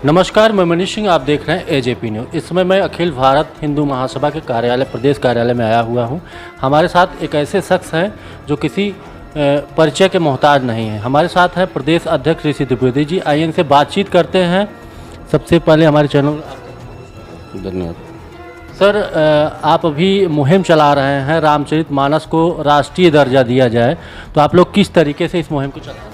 नमस्कार, मैं मनीष सिंह, आप देख रहे हैं एजेपी न्यूज़। इस समय मैं अखिल भारत हिंदू महासभा के कार्यालय प्रदेश कार्यालय में आया हुआ हूं। हमारे साथ एक ऐसे शख्स हैं जो किसी परिचय के मोहताज नहीं हैं। हमारे साथ हैं प्रदेश अध्यक्ष ऋषि द्विवेदी जी। आइए इनसे बातचीत करते हैं। सबसे पहले हमारे चैनल धन्यवाद सर, आप अभी मुहिम चला रहे हैं रामचरितमानस को राष्ट्रीय दर्जा दिया जाए, तो आप लोग किस तरीके से इस मुहिम को चला रहे हैं?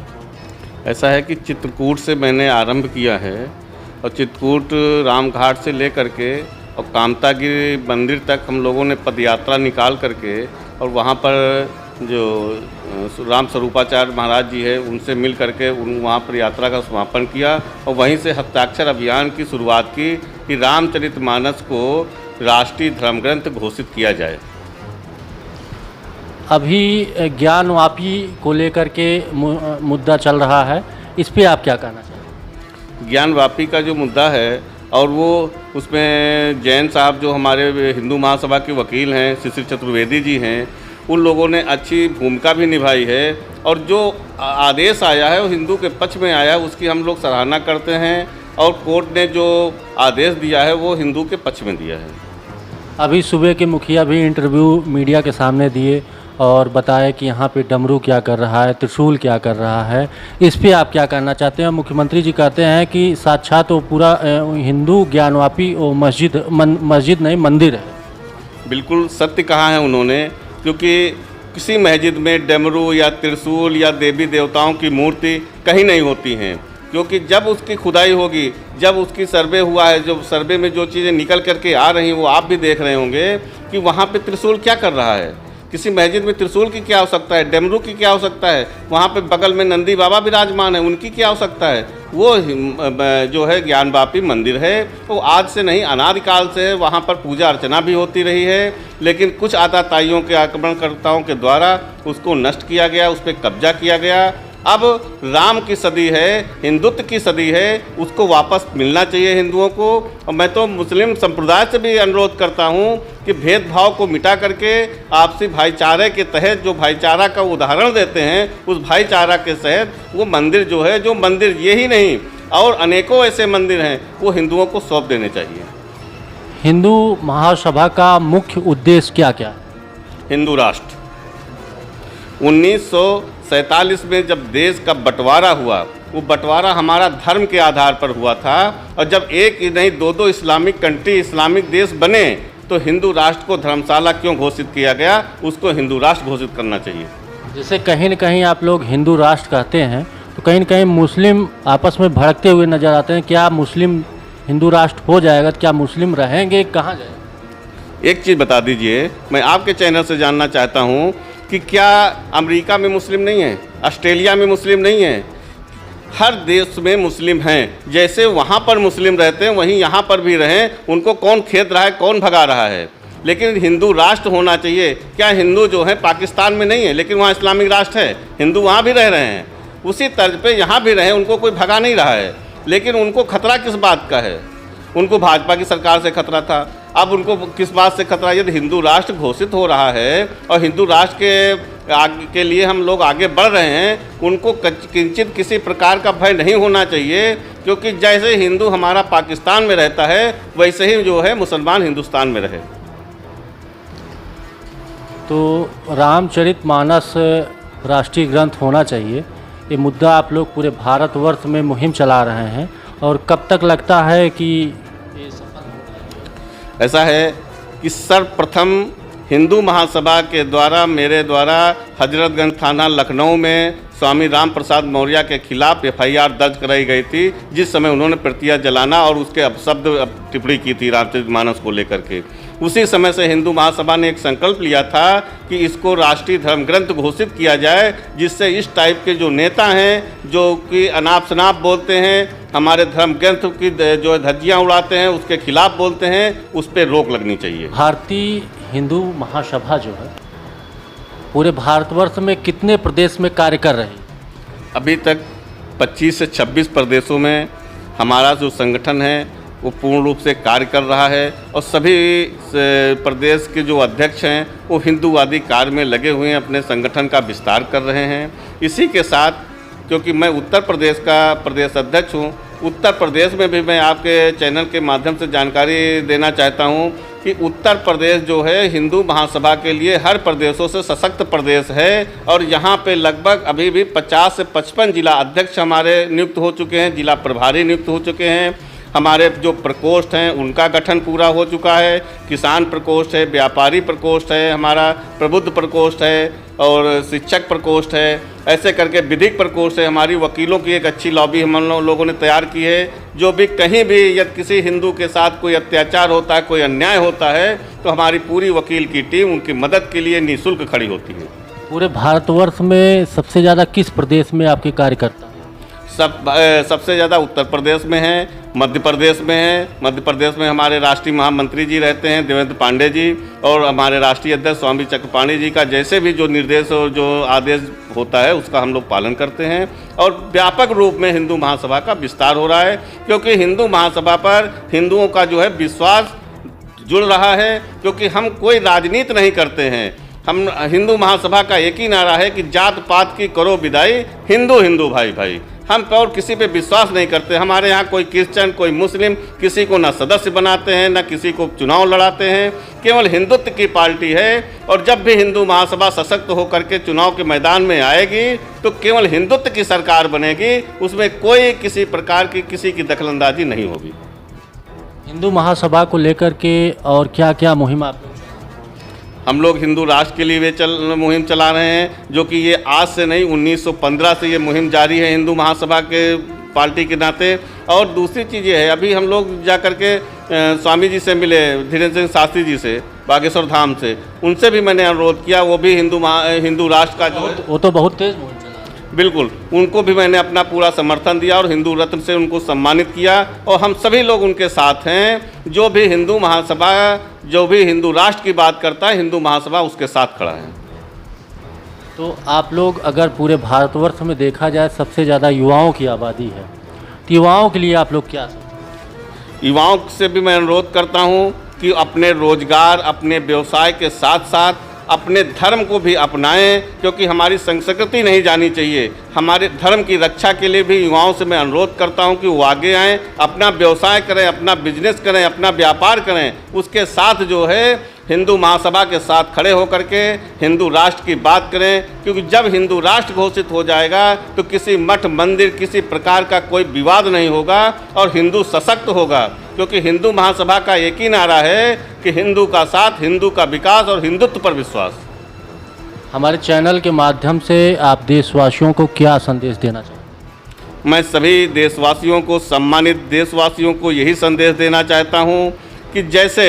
ऐसा है कि चित्रकूट से मैंने आरंभ किया है और चित्रकूट रामघाट से लेकर के और कामतागिरी मंदिर तक हम लोगों ने पदयात्रा निकाल करके और वहाँ पर जो राम स्वरूपाचार्य महाराज जी है उनसे मिल करके वहाँ पर यात्रा का समापन किया और वहीं से हस्ताक्षर अभियान की शुरुआत की कि रामचरितमानस को राष्ट्रीय धर्म ग्रंथ घोषित किया जाए। अभी ज्ञानवापी को लेकर के मुद्दा चल रहा है, इस पे आप क्या कहना चाहेंगे? ज्ञानवापी का जो मुद्दा है और वो उसमें जैन साहब जो हमारे हिंदू महासभा के वकील हैं शिशिर चतुर्वेदी जी हैं, उन लोगों ने अच्छी भूमिका भी निभाई है और जो आदेश आया है वो हिंदू के पक्ष में आया है, उसकी हम लोग सराहना करते हैं और कोर्ट ने जो आदेश दिया है वो हिंदू के पक्ष में दिया है। अभी सुबह के मुखिया भी इंटरव्यू मीडिया के सामने दिए और बताया कि यहाँ पे डमरू क्या कर रहा है, त्रिशूल क्या कर रहा है, इस पे आप क्या कहना चाहते हैं? मुख्यमंत्री जी कहते हैं कि साक्षात वो पूरा हिंदू ज्ञानवापी वो मस्जिद नहीं मंदिर है। बिल्कुल सत्य कहा है उन्होंने, क्योंकि किसी मस्जिद में डमरू या त्रिशूल या देवी देवताओं की मूर्ति कहीं नहीं होती हैं, क्योंकि जब उसकी खुदाई होगी, जब उसकी सर्वे हुआ है, जो सर्वे में जो चीज़ें निकल करके आ रही हैं वो आप भी देख रहे होंगे कि वहाँ पे त्रिशूल क्या कर रहा है। किसी मस्जिद में त्रिशूल की क्या आवश्यकता है, डमरू की क्या आवश्यकता है, वहाँ पे बगल में नंदी बाबा विराजमान है, उनकी क्या आवश्यकता है। वो जो है ज्ञानवापी मंदिर है, वो आज से नहीं अनादिकाल से है, वहाँ पर पूजा अर्चना भी होती रही है, लेकिन कुछ आताताइयों के आक्रमणकर्ताओं के द्वारा उसको नष्ट किया गया, उस पर कब्जा किया गया। अब राम की सदी है, हिंदुत्व की सदी है, उसको वापस मिलना चाहिए हिंदुओं को। और मैं तो मुस्लिम संप्रदाय से भी अनुरोध करता हूँ कि भेदभाव को मिटा करके आपसी भाईचारे के तहत जो भाईचारा का उदाहरण देते हैं, उस भाईचारा के तहत वो मंदिर जो है, जो मंदिर ये ही नहीं और अनेकों ऐसे मंदिर हैं, वो हिंदुओं को सौंप देने चाहिए। हिंदू महासभा का मुख्य उद्देश्य क्या क्या है? हिंदू राष्ट्र 1947 में जब देश का बंटवारा हुआ, वो बंटवारा हमारा धर्म के आधार पर हुआ था और जब एक ही नहीं दो इस्लामिक कंट्री, इस्लामिक देश बने, तो हिंदू राष्ट्र को धर्मशाला क्यों घोषित किया गया, उसको हिंदू राष्ट्र घोषित करना चाहिए। जैसे कहीं न कहीं आप लोग हिंदू राष्ट्र कहते हैं, तो कहीं न कहीं मुस्लिम आपस में भड़कते हुए नजर आते हैं। क्या मुस्लिम हिंदू राष्ट्र हो जाएगा? क्या मुस्लिम रहेंगे? कहाँ जाएगा? एक चीज़ बता दीजिए, मैं आपके चैनल से जानना चाहता हूँ कि क्या अमेरिका में मुस्लिम नहीं है, ऑस्ट्रेलिया में मुस्लिम नहीं है? हर देश में मुस्लिम हैं। जैसे वहाँ पर मुस्लिम रहते हैं वहीं यहाँ पर भी रहें, उनको कौन खेद रहा है, कौन भगा रहा है। लेकिन हिंदू राष्ट्र होना चाहिए। क्या हिंदू जो है पाकिस्तान में नहीं है लेकिन वहाँ इस्लामिक राष्ट्र है, हिंदू वहाँ भी रह रहे हैं, उसी तर्ज पे यहाँ भी रहें, उनको कोई भगा नहीं रहा है। लेकिन उनको खतरा किस बात का है? उनको भाजपा की सरकार से खतरा था, अब उनको किस बात से खतरा? यदि हिंदू राष्ट्र घोषित हो रहा है और हिंदू राष्ट्र के लिए हम लोग आगे बढ़ रहे हैं, उनको किंचित किसी प्रकार का भय नहीं होना चाहिए, क्योंकि जैसे हिंदू हमारा पाकिस्तान में रहता है वैसे ही जो है मुसलमान हिंदुस्तान में रहे। तो रामचरितमानस राष्ट्रीय ग्रंथ होना चाहिए, ये मुद्दा आप लोग पूरे भारतवर्ष में मुहिम चला रहे हैं, और कब तक लगता है कि ये सफल होगा? ऐसा है कि सर्वप्रथम हिंदू महासभा के द्वारा, मेरे द्वारा हजरतगंज थाना लखनऊ में स्वामी राम प्रसाद मौर्य के खिलाफ FIR दर्ज कराई गई थी, जिस समय उन्होंने प्रतिया जलाना और उसके अपशब्द टिप्पणी की थी रामचरितमानस को लेकर के। उसी समय से हिंदू महासभा ने एक संकल्प लिया था कि इसको राष्ट्रीय धर्म ग्रंथ घोषित किया जाए, जिससे इस टाइप के जो नेता हैं जो कि अनाप शनाप बोलते हैं, हमारे धर्म ग्रंथ की जो धज्जियाँ उड़ाते हैं, उसके खिलाफ बोलते हैं, उस पर रोक लगनी चाहिए। भारतीय हिंदू महासभा जो है पूरे भारतवर्ष में कितने प्रदेश में कार्य कर रही है? अभी तक 25 से 26 प्रदेशों में हमारा जो संगठन है वो पूर्ण रूप से कार्य कर रहा है और सभी प्रदेश के जो अध्यक्ष हैं वो हिंदूवादी कार्य में लगे हुए हैं, अपने संगठन का विस्तार कर रहे हैं। इसी के साथ क्योंकि मैं उत्तर प्रदेश का प्रदेश अध्यक्ष हूँ, उत्तर प्रदेश में भी मैं आपके चैनल के माध्यम से जानकारी देना चाहता हूं कि उत्तर प्रदेश जो है हिंदू महासभा के लिए हर प्रदेशों से सशक्त प्रदेश है और यहाँ पे लगभग अभी भी 50 से 55 जिला अध्यक्ष हमारे नियुक्त हो चुके हैं, जिला प्रभारी नियुक्त हो चुके हैं। हमारे जो प्रकोष्ठ हैं उनका गठन पूरा हो चुका है। किसान प्रकोष्ठ है, व्यापारी प्रकोष्ठ है, हमारा प्रबुद्ध प्रकोष्ठ है और शिक्षक प्रकोष्ठ है। ऐसे करके विधिक प्रकोष्ठ है। हमारी वकीलों की एक अच्छी लॉबी हम लोगों ने तैयार की है। जो भी कहीं भी यदि किसी हिंदू के साथ कोई अत्याचार होता है, कोई अन्याय होता है, तो हमारी पूरी वकील की टीम उनकी मदद के लिए निःशुल्क खड़ी होती है। पूरे भारतवर्ष में सबसे ज़्यादा किस प्रदेश में आपके कार्यकर्ता हैं? सबसे ज़्यादा उत्तर प्रदेश में है, मध्य प्रदेश में है। मध्य प्रदेश में हमारे राष्ट्रीय महामंत्री जी रहते हैं देवेंद्र पांडे जी, और हमारे राष्ट्रीय अध्यक्ष स्वामी चक्रपाणी जी का जैसे भी जो निर्देश और जो आदेश होता है उसका हम लोग पालन करते हैं। और व्यापक रूप में हिंदू महासभा का विस्तार हो रहा है, क्योंकि हिंदू महासभा पर हिंदुओं का जो है विश्वास जुड़ रहा है। क्योंकि हम कोई राजनीति नहीं करते हैं। हम हिंदू महासभा का एक ही नारा है कि जात पात की करो विदाई, हिंदू हिंदू भाई भाई। हम और किसी पे विश्वास नहीं करते। हमारे यहाँ कोई क्रिश्चियन, कोई मुस्लिम किसी को ना सदस्य बनाते हैं, ना किसी को चुनाव लड़ाते हैं। केवल हिंदुत्व की पार्टी है। और जब भी हिंदू महासभा सशक्त होकर के चुनाव के मैदान में आएगी तो केवल हिंदुत्व की सरकार बनेगी। उसमें कोई किसी प्रकार की किसी की दखलंदाजी नहीं होगी। हिंदू महासभा को लेकर के और क्या क्या मुहिम आप? हम लोग हिंदू राष्ट्र के लिए मुहिम चला रहे हैं, जो कि ये आज से नहीं 1915 से ये मुहिम जारी है हिंदू महासभा के पार्टी के नाते। और दूसरी चीज़ ये है, अभी हम लोग जा कर के स्वामी जी से मिले, धीरेन्द्र सिंह शास्त्री जी से बागेश्वर धाम से, उनसे भी मैंने अनुरोध किया। वो भी हिंदू राष्ट्र का जो वो तो बहुत तेज मुहिम चला। बिल्कुल, उनको भी मैंने अपना पूरा समर्थन दिया और हिंदू रत्न से उनको सम्मानित किया। और हम सभी लोग उनके साथ हैं। जो भी हिंदू महासभा, जो भी हिंदू राष्ट्र की बात करता है, हिंदू महासभा उसके साथ खड़ा है। तो आप लोग अगर पूरे भारतवर्ष में देखा जाए सबसे ज़्यादा युवाओं की आबादी है, तो युवाओं के लिए आप लोग क्या सोचते? युवाओं से भी मैं अनुरोध करता हूं कि अपने रोजगार, अपने व्यवसाय के साथ साथ अपने धर्म को भी अपनाएं, क्योंकि हमारी संस्कृति नहीं जानी चाहिए। हमारे धर्म की रक्षा के लिए भी युवाओं से मैं अनुरोध करता हूं कि वो आगे आएँ, अपना व्यवसाय करें, अपना बिजनेस करें, अपना व्यापार करें। उसके साथ जो है हिंदू महासभा के साथ खड़े होकर के हिंदू राष्ट्र की बात करें। क्योंकि जब हिंदू राष्ट्र घोषित हो जाएगा तो किसी मठ मंदिर, किसी प्रकार का कोई विवाद नहीं होगा और हिंदू सशक्त होगा। क्योंकि हिंदू महासभा का एक ही नारा है कि हिंदू का साथ, हिंदू का विकास और हिंदुत्व पर विश्वास। हमारे चैनल के माध्यम से आप देशवासियों को क्या संदेश देना चाहते हैं? मैं सभी देशवासियों को, सम्मानित देशवासियों को यही संदेश देना चाहता हूं कि जैसे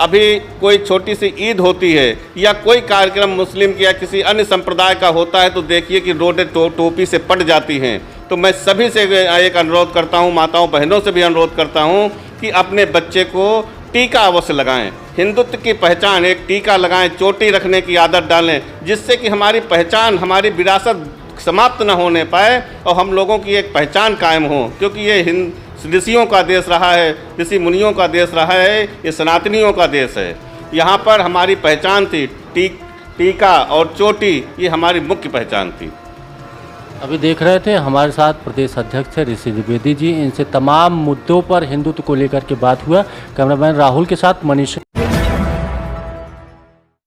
अभी कोई छोटी सी ईद होती है या कोई कार्यक्रम मुस्लिम या किसी अन्य संप्रदाय का होता है, तो देखिए कि रोडें टोपी से पट जाती हैं। तो मैं सभी से एक अनुरोध करता हूं, माताओं बहनों से भी अनुरोध करता हूं कि अपने बच्चे को टीका अवश्य लगाएं। हिंदुत्व की पहचान एक टीका लगाएं, चोटी रखने की आदत डालें, जिससे कि हमारी पहचान, हमारी विरासत समाप्त न होने पाए और हम लोगों की एक पहचान कायम हो। क्योंकि ये ऋषियों का देश रहा है, ऋषि मुनियों का देश रहा है, ये सनातनियों का देश है। यहाँ पर हमारी पहचान थी टीका और चोटी, ये हमारी मुख्य पहचान थी। अभी देख रहे थे हमारे साथ प्रदेश अध्यक्ष है ऋषि द्विवेदी जी। इनसे तमाम मुद्दों पर हिंदुत्व को लेकर के बात हुआ। कैमरामैन राहुल के साथ मनीष।